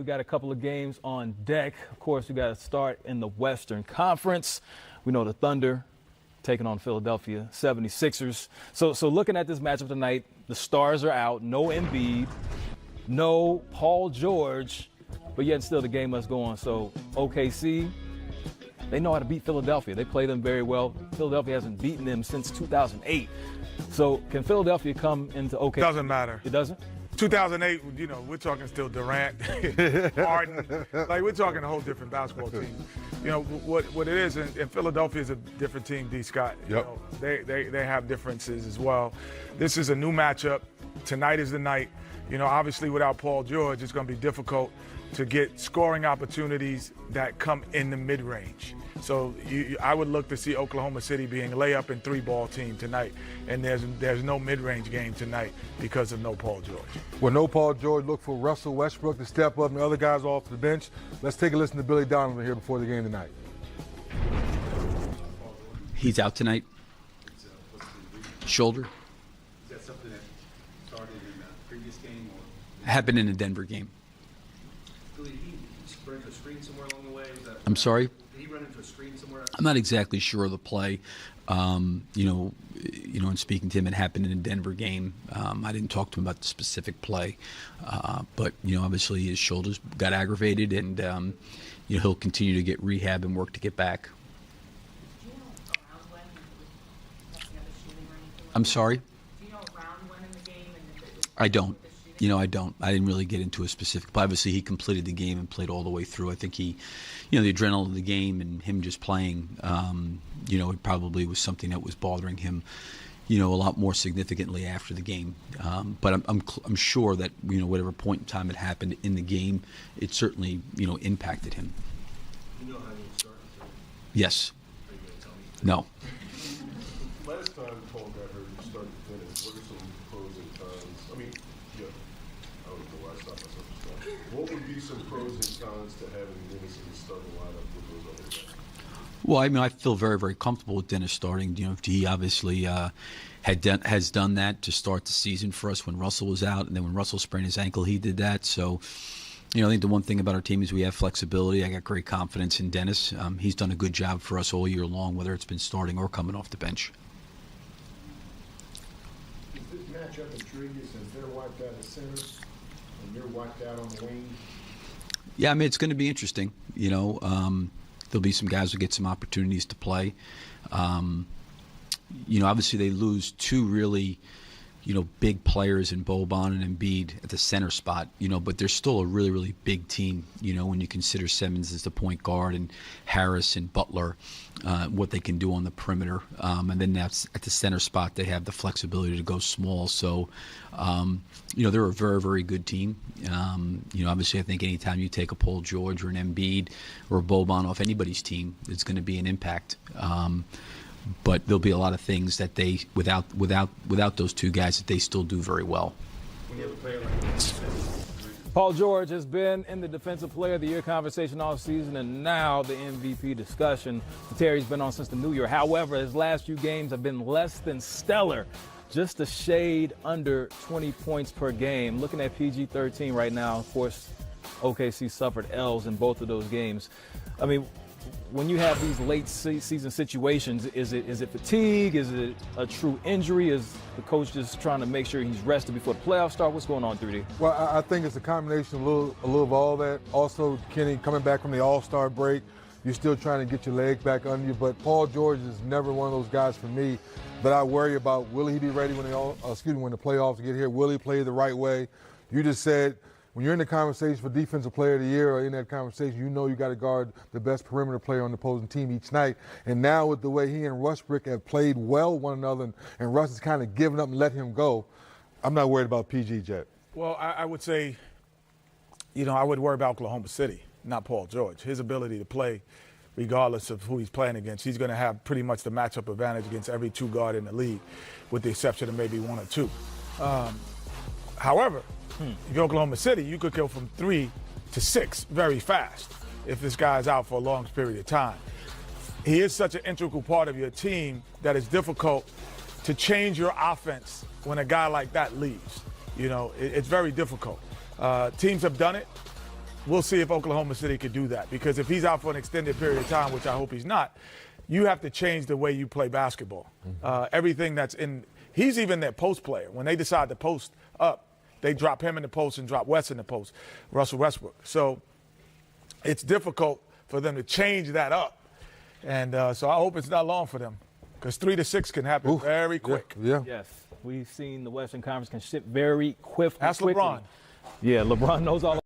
We got a couple of games on deck. Of course, we got to start in the Western Conference. We know the Thunder taking on Philadelphia 76ers. So looking at this matchup tonight, the stars are out. No Embiid, no Paul George, but yet still the game must go on. So OKC, they know how to beat Philadelphia. They play them very well. Philadelphia hasn't beaten them since 2008. So can Philadelphia come into OKC? Doesn't matter. It doesn't? 2008, we're talking still Durant, Harden. Like, we're talking a whole different basketball team. What it is, and Philadelphia is a different team, D. Scott. Yep. They have differences as well. This is a new matchup. Tonight is the night. Obviously without Paul George, it's going to be difficult to get scoring opportunities that come in the mid-range. So I would look to see Oklahoma City being layup and three-ball team tonight, and there's no mid-range game tonight because of no Paul George. Well, no Paul George, look for Russell Westbrook to step up and the other guys off the bench. Let's take a listen to Billy Donovan here before the game tonight. He's out tonight. Shoulder. Is that something that started in the previous game? Or? Happened in the Denver game. Did he run into a screen somewhere along the way? I'm sorry? Did he run into a screen somewhere? I'm not exactly sure of the play. In speaking to him, it happened in the Denver game. I didn't talk to him about the specific play, but obviously his shoulders got aggravated, and he'll continue to get rehab and work to get back. I'm sorry? Do you know around when in the game? And if it was I don't. the shooting? I don't. I didn't really get into a specific play. Obviously, he completed the game and played all the way through. I think he, the adrenaline of the game and him just playing, it probably was something that was bothering him, a lot more significantly after the game. But I'm sure that, whatever point in time it happened in the game, it certainly, impacted him. You know how you start? Yes. Are you going to tell me? No. Last time Paul got hurt, you started Dennis. What are some pros and cons? I don't know why I stopped myself to start. What would be some pros and cons to having Dennis in the starting lineup with those other guys? Well, I feel very, very comfortable with Dennis starting. He obviously has done that to start the season for us when Russell was out, and then when Russell sprained his ankle, he did that. So, I think the one thing about our team is we have flexibility. I got great confidence in Dennis. He's done a good job for us all year long, whether it's been starting or coming off the bench. Is this matchup intriguing since they're wiped out at center and you're wiped out on the wing? Yeah, it's going to be interesting. There'll be some guys who get some opportunities to play. Obviously they lose two really, big players in Boban and Embiid at the center spot, but they're still a really, really big team, when you consider Simmons as the point guard and Harris and Butler, what they can do on the perimeter. And then that's at the center spot, they have the flexibility to go small. So, they're a very, very good team. Obviously I think anytime you take a Paul George or an Embiid or a Boban off anybody's team, it's going to be an impact. But there'll be a lot of things that they, without those two guys, that they still do very well. When you have a player like this, Paul George has been in the Defensive Player of the Year conversation all season, and now the MVP discussion. Terry's been on since the new year. However, his last few games have been less than stellar, just a shade under 20 points per game. Looking at PG-13 right now, of course, OKC suffered L's in both of those games. When you have these late season situations, is it fatigue? Is it a true injury? Is the coach just trying to make sure he's rested before the playoffs start? What's going on, 3D? Well, I think it's a combination, a little of all that. Also, Kenny, coming back from the All-Star break, you're still trying to get your legs back under you. But Paul George is never one of those guys for me that I worry about. Will he be ready when the playoffs get here? Will he play the right way? You just said, when you're in the conversation for Defensive Player of the Year or in that conversation, you got to guard the best perimeter player on the opposing team each night. And now with the way he and Westbrook have played well one another and Russ has kind of given up and let him go, I'm not worried about PG Jet. Well, I would say, I would worry about Oklahoma City, not Paul George. His ability to play, regardless of who he's playing against, he's going to have pretty much the matchup advantage against every two guard in the league, with the exception of maybe one or two. However, if you're Oklahoma City, you could go from 3 to 6 very fast if this guy's out for a long period of time. He is such an integral part of your team that it's difficult to change your offense when a guy like that leaves. It's very difficult. Teams have done it. we'll see if Oklahoma City could do that. Because if he's out for an extended period of time, which I hope he's not, you have to change the way you play basketball. Everything that's in – he's even their post player. When they decide to post up, they drop him in the post and drop West in the post, Russell Westbrook. So it's difficult for them to change that up. And so I hope it's not long for them, because 3 to 6 can happen very quick. Yeah. Yes, we've seen the Western Conference can shift very quickly. Ask LeBron. Yeah, LeBron knows all